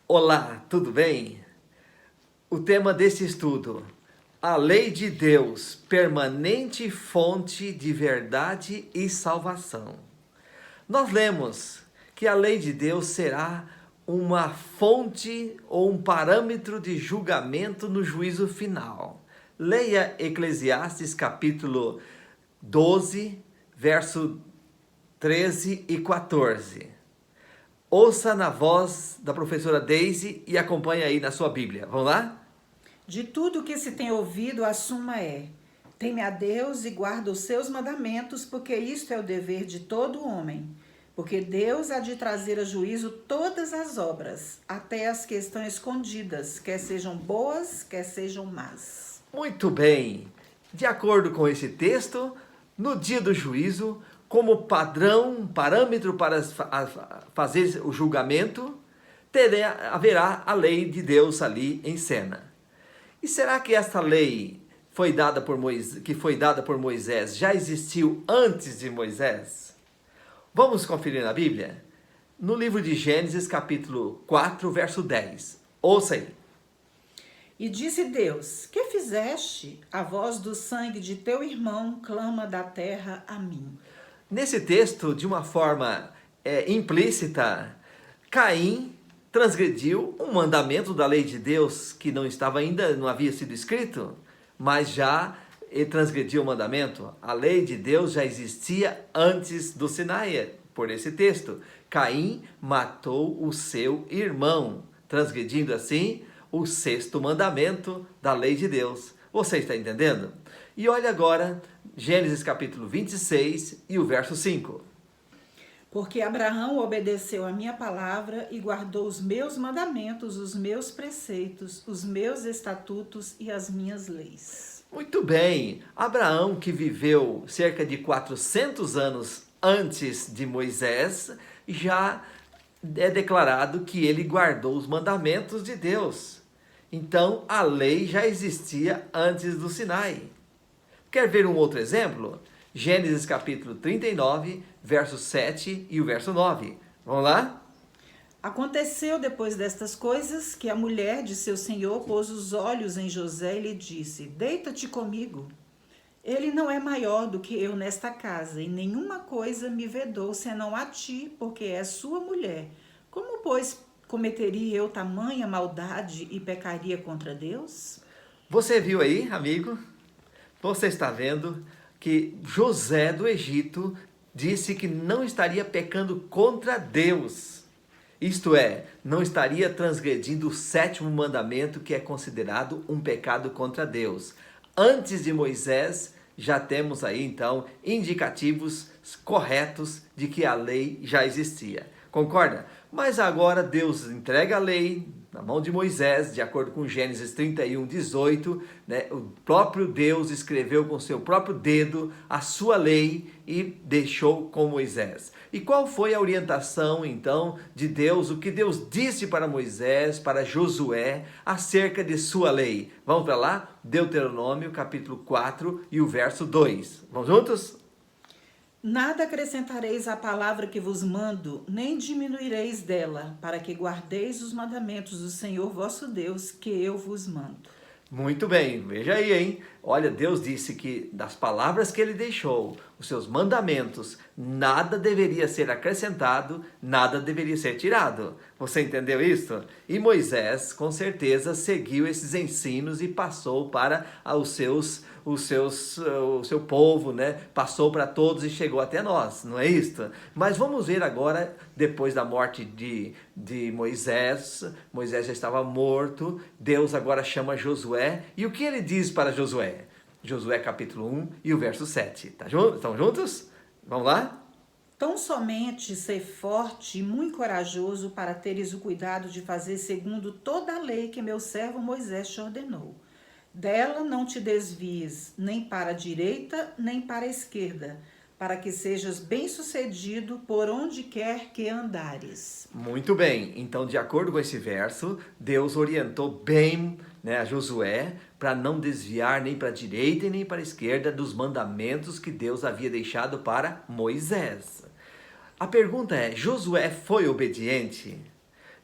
Olá, tudo bem? O tema desse estudo: a lei de Deus, permanente fonte de verdade e salvação. Nós lemos que a lei de Deus será uma fonte ou um parâmetro de julgamento no juízo final. Leia Eclesiastes capítulo 12, verso 13 e 14. Ouça na voz da professora Daisy e acompanhe aí na sua Bíblia. Vamos lá? De tudo que se tem ouvido, a suma é: teme a Deus e guarda os seus mandamentos, porque isto é o dever de todo homem. Porque Deus há de trazer a juízo todas as obras, até as que estão escondidas, quer sejam boas, quer sejam más. Muito bem. De acordo com esse texto, no dia do juízo, como padrão, parâmetro para fazer o julgamento, haverá a lei de Deus ali em cena. E será que esta lei que foi dada por Moisés já existiu antes de Moisés? Vamos conferir na Bíblia? No livro de Gênesis, capítulo 4, verso 10. Ouça aí. E disse Deus: que fizeste? A voz do sangue de teu irmão clama da terra a mim. Nesse texto, de uma forma implícita, Caim transgrediu um mandamento da lei de Deus que não havia sido escrito, mas já ele transgrediu o mandamento. A lei de Deus já existia antes do Sinai. Por esse texto, Caim matou o seu irmão, transgredindo assim o sexto mandamento da lei de Deus. Você está entendendo? E olha agora Gênesis capítulo 26 e o verso 5. Porque Abraão obedeceu a minha palavra e guardou os meus mandamentos, os meus preceitos, os meus estatutos e as minhas leis. Muito bem, Abraão, que viveu cerca de 400 anos antes de Moisés, já é declarado que ele guardou os mandamentos de Deus. Então, a lei já existia antes do Sinai. Quer ver um outro exemplo? Gênesis capítulo 39, verso 7 e o verso 9. Vamos lá? Aconteceu depois destas coisas que a mulher de seu senhor pôs os olhos em José e lhe disse: deita-te comigo. Ele não é maior do que eu nesta casa, e nenhuma coisa me vedou senão a ti, porque és sua mulher. Como, pois, cometeria eu tamanha maldade e pecaria contra Deus? Você viu aí, amigo? Você está vendo que José do Egito disse que não estaria pecando contra Deus. Isto é, não estaria transgredindo o sétimo mandamento, que é considerado um pecado contra Deus. Antes de Moisés, já temos aí então indicativos corretos de que a lei já existia. Concorda? Mas agora Deus entrega a lei na mão de Moisés, de acordo com Gênesis 31, 18, né? O próprio Deus escreveu com seu próprio dedo a sua lei e deixou com Moisés. E qual foi a orientação então de Deus, o que Deus disse para Moisés, para Josué, acerca de sua lei? Vamos para lá? Deuteronômio capítulo 4 e o verso 2. Vamos juntos? Nada acrescentareis à palavra que vos mando, nem diminuireis dela, para que guardeis os mandamentos do Senhor vosso Deus, que eu vos mando. Muito bem, veja aí, hein? Olha, Deus disse que das palavras que ele deixou, os seus mandamentos, nada deveria ser acrescentado, nada deveria ser tirado. Você entendeu isso? E Moisés, com certeza, seguiu esses ensinos e passou para o seu povo, né? Passou para todos e chegou até nós, não é isso? Mas vamos ver agora, depois da morte de Moisés, Moisés já estava morto, Deus agora chama Josué, e o que ele diz para Josué? Josué capítulo 1 e o verso 7. Estão juntos? Vamos lá? Tão somente ser forte e muito corajoso para teres o cuidado de fazer segundo toda a lei que meu servo Moisés te ordenou. Dela não te desvies, nem para a direita, nem para a esquerda, para que sejas bem-sucedido por onde quer que andares. Muito bem, então de acordo com esse verso, Deus orientou bem, né, a Josué para não desviar nem para a direita e nem para a esquerda dos mandamentos que Deus havia deixado para Moisés. A pergunta é: Josué foi obediente?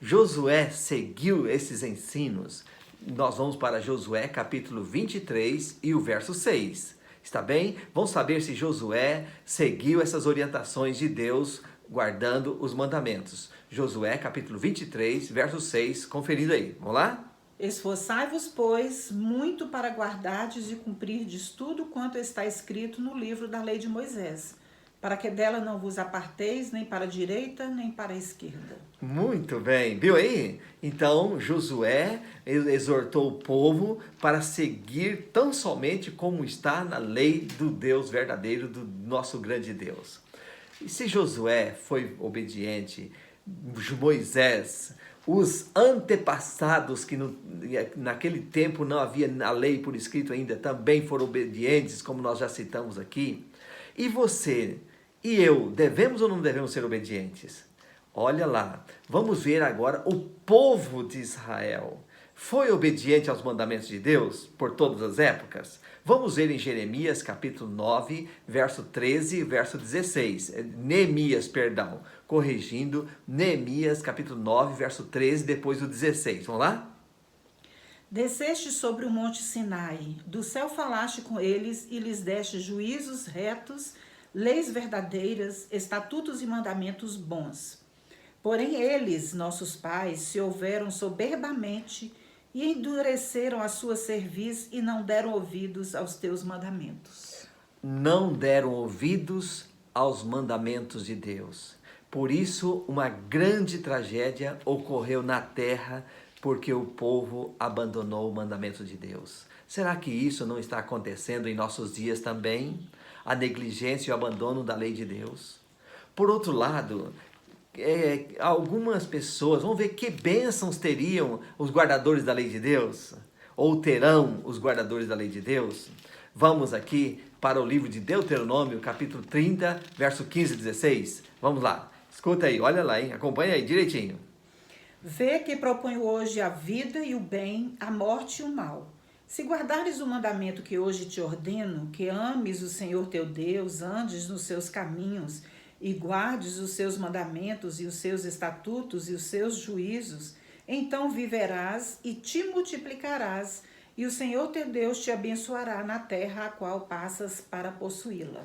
Josué seguiu esses ensinos? Nós vamos para Josué capítulo 23 e o verso 6. Está bem? Vamos saber se Josué seguiu essas orientações de Deus guardando os mandamentos. Josué capítulo 23, verso 6, conferindo aí. Vamos lá? Esforçai-vos, pois, muito para guardardes e cumprirdes tudo quanto está escrito no livro da lei de Moisés, para que dela não vos aparteis nem para a direita, nem para a esquerda. Muito bem, viu aí? Então Josué exortou o povo para seguir tão somente como está na lei do Deus verdadeiro, do nosso grande Deus. E se Josué foi obediente, Moisés, os antepassados que naquele tempo não havia a lei por escrito ainda, também foram obedientes, como nós já citamos aqui. E você e eu, devemos ou não devemos ser obedientes? Olha lá, vamos ver agora o povo de Israel. Foi obediente aos mandamentos de Deus por todas as épocas? Vamos ver em Jeremias capítulo 9, verso 13 e verso 16. Neemias, perdão, corrigindo, Neemias capítulo 9, verso 13, depois o 16. Vamos lá? Desceste sobre o monte Sinai, do céu falaste com eles e lhes deste juízos retos, leis verdadeiras, estatutos e mandamentos bons. Porém eles, nossos pais, se houveram soberbamente e endureceram a sua cerviz e não deram ouvidos aos teus mandamentos. Não deram ouvidos aos mandamentos de Deus. Por isso, uma grande tragédia ocorreu na terra, porque o povo abandonou o mandamento de Deus. Será que isso não está acontecendo em nossos dias também? A negligência e o abandono da lei de Deus. Por outro lado, algumas pessoas, vamos ver que bênçãos teriam os guardadores da lei de Deus, ou terão os guardadores da lei de Deus. Vamos aqui para o livro de Deuteronômio, capítulo 30, verso 15 e 16. Vamos lá, escuta aí, olha lá, hein? Acompanha aí direitinho. Vê que proponho hoje a vida e o bem, a morte e o mal. Se guardares o mandamento que hoje te ordeno, que ames o Senhor teu Deus, andes nos seus caminhos, e guardes os seus mandamentos e os seus estatutos e os seus juízos, então viverás e te multiplicarás, e o Senhor teu Deus te abençoará na terra a qual passas para possuí-la.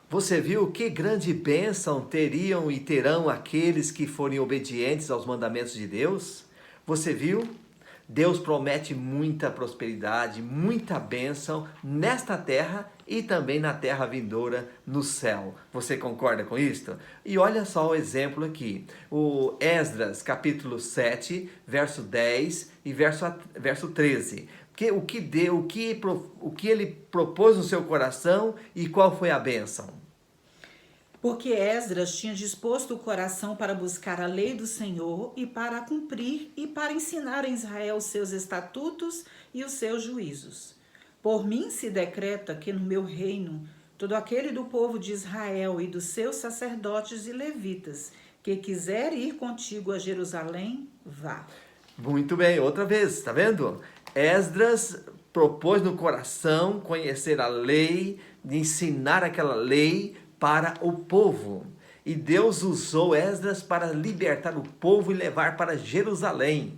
Você viu que grande bênção teriam e terão aqueles que forem obedientes aos mandamentos de Deus? Você viu? Deus promete muita prosperidade, muita bênção nesta terra e também na terra vindoura no céu. Você concorda com isto? E olha só o exemplo aqui. O Esdras, capítulo 7, verso 10 e verso 13. O que ele propôs no seu coração e qual foi a bênção? Porque Esdras tinha disposto o coração para buscar a lei do Senhor e para a cumprir e para ensinar a Israel os seus estatutos e os seus juízos. Por mim se decreta que no meu reino, todo aquele do povo de Israel e dos seus sacerdotes e levitas, que quiser ir contigo a Jerusalém, vá. Muito bem, outra vez, está vendo? Esdras propôs no coração conhecer a lei, de ensinar aquela lei para o povo. E Deus usou Esdras para libertar o povo e levar para Jerusalém.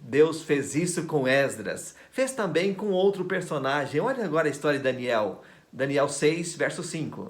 Deus fez isso com Esdras. Fez também com outro personagem. Olha agora a história de Daniel. Daniel 6, verso 5.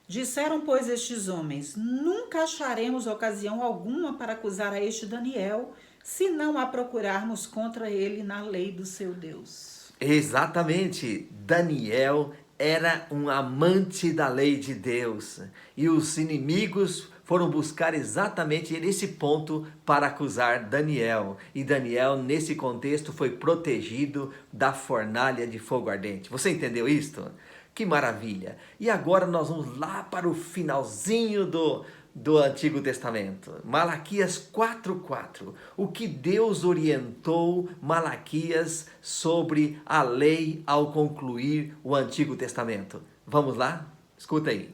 Disseram, pois, estes homens: nunca acharemos ocasião alguma para acusar a este Daniel, se não a procurarmos contra ele na lei do seu Deus. Exatamente. Daniel era um amante da lei de Deus. E os inimigos foram buscar exatamente nesse ponto para acusar Daniel. E Daniel, nesse contexto, foi protegido da fornalha de fogo ardente. Você entendeu isto? Que maravilha! E agora nós vamos lá para o finalzinho do Antigo Testamento. Malaquias 4:4. O que Deus orientou Malaquias sobre a lei ao concluir o Antigo Testamento. Vamos lá? Escuta aí.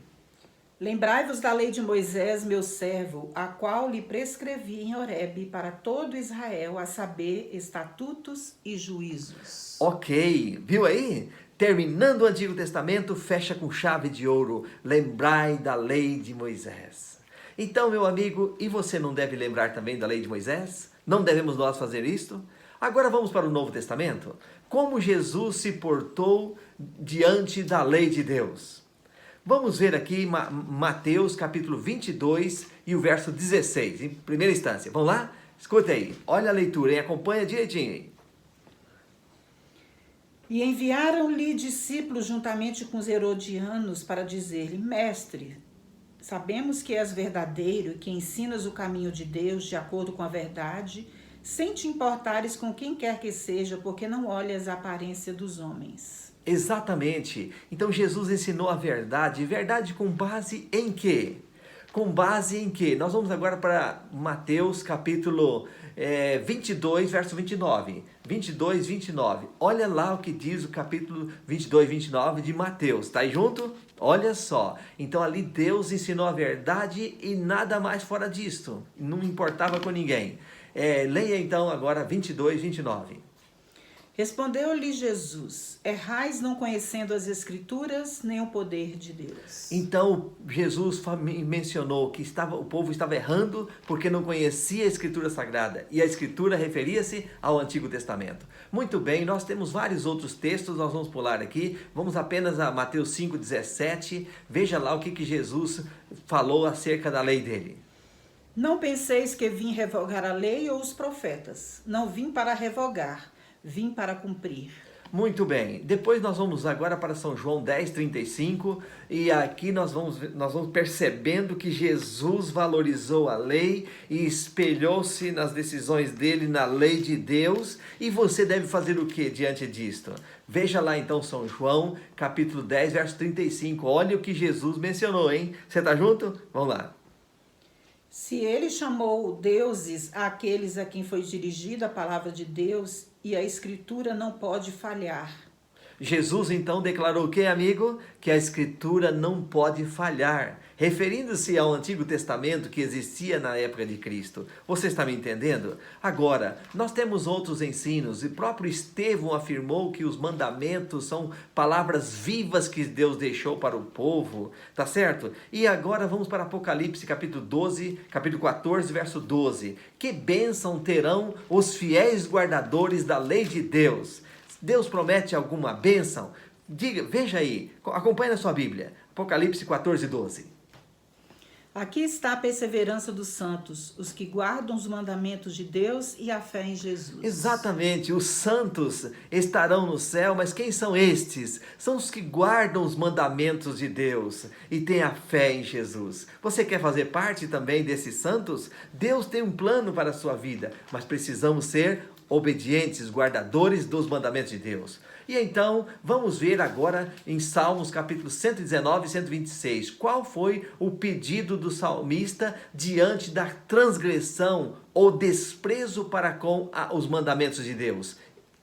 Lembrai-vos da lei de Moisés, meu servo, a qual lhe prescrevi em Horebe para todo Israel, a saber, estatutos e juízos. Ok, viu aí? Terminando o Antigo Testamento, fecha com chave de ouro. Lembrai da lei de Moisés. Então, meu amigo, e você não deve lembrar também da lei de Moisés? Não devemos nós fazer isto? Agora vamos para o Novo Testamento. Como Jesus se portou diante da lei de Deus? Vamos ver aqui Mateus capítulo 22 e o verso 16, em primeira instância. Vamos lá? Escuta aí, olha a leitura e acompanha direitinho aí. E enviaram-lhe discípulos juntamente com os herodianos para dizer-lhe: Mestre, sabemos que és verdadeiro e que ensinas o caminho de Deus de acordo com a verdade, sem te importares com quem quer que seja, porque não olhas a aparência dos homens. Exatamente. Então Jesus ensinou a verdade. Verdade com base em quê? Com base em quê? Nós vamos agora para Mateus capítulo 22, verso 29. 22, 29. Olha lá o que diz o capítulo 22, 29 de Mateus. Está aí junto? Olha só. Então ali Deus ensinou a verdade e nada mais fora disto. Não importava com ninguém. Leia então agora 22, 29. Respondeu-lhe Jesus: Errais não conhecendo as Escrituras, nem o poder de Deus. Então Jesus mencionou que o povo estava errando porque não conhecia a Escritura Sagrada. E a Escritura referia-se ao Antigo Testamento. Muito bem, nós temos vários outros textos, nós vamos pular aqui. Vamos apenas a Mateus 5,17. Veja lá o que Jesus falou acerca da lei dele. Não penseis que vim revogar a lei ou os profetas. Não vim para revogar, vim para cumprir. Muito bem, depois nós vamos agora para São João 10,35 e aqui nós vamos percebendo que Jesus valorizou a lei e espelhou-se nas decisões dele na lei de Deus. E você deve fazer o que diante disto? Veja lá então São João capítulo 10, verso 35, olha o que Jesus mencionou, hein? Você está junto? Vamos lá. Se ele chamou deuses àqueles a quem foi dirigida a palavra de Deus, e a Escritura não pode falhar. Jesus então declarou o que, amigo? Que a Escritura não pode falhar, referindo-se ao Antigo Testamento que existia na época de Cristo. Você está me entendendo? Agora, nós temos outros ensinos, e próprio Estevão afirmou que os mandamentos são palavras vivas que Deus deixou para o povo, tá certo? E agora vamos para Apocalipse capítulo 14, verso 12. Que bênção terão os fiéis guardadores da lei de Deus. Deus promete alguma bênção? Veja aí, acompanhe na sua Bíblia, Apocalipse 14, 12. Aqui está a perseverança dos santos, os que guardam os mandamentos de Deus e a fé em Jesus. Exatamente, os santos estarão no céu, mas quem são estes? São os que guardam os mandamentos de Deus e têm a fé em Jesus. Você quer fazer parte também desses santos? Deus tem um plano para a sua vida, mas precisamos ser obedientes, guardadores dos mandamentos de Deus. E então, vamos ver agora em Salmos capítulo 119 e 126, qual foi o pedido do salmista diante da transgressão ou desprezo para com os mandamentos de Deus.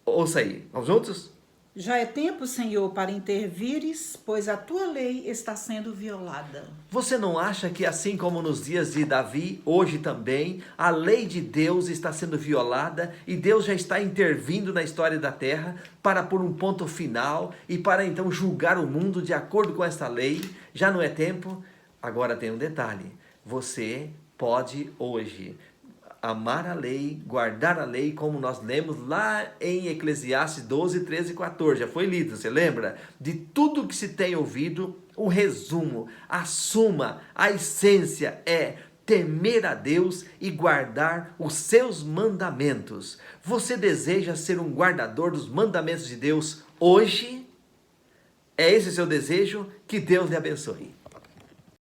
Ouça aí, vamos juntos? Já é tempo, Senhor, para intervires, pois a tua lei está sendo violada. Você não acha que assim como nos dias de Davi, hoje também, a lei de Deus está sendo violada e Deus já está intervindo na história da terra para pôr um ponto final e para então julgar o mundo de acordo com esta lei? Já não é tempo? Agora tem um detalhe, você pode hoje amar a lei, guardar a lei, como nós lemos lá em Eclesiastes 12, 13 e 14. Já foi lido, você lembra? De tudo que se tem ouvido, o resumo, a suma, a essência é temer a Deus e guardar os seus mandamentos. Você deseja ser um guardador dos mandamentos de Deus hoje? É esse o seu desejo? Que Deus lhe abençoe.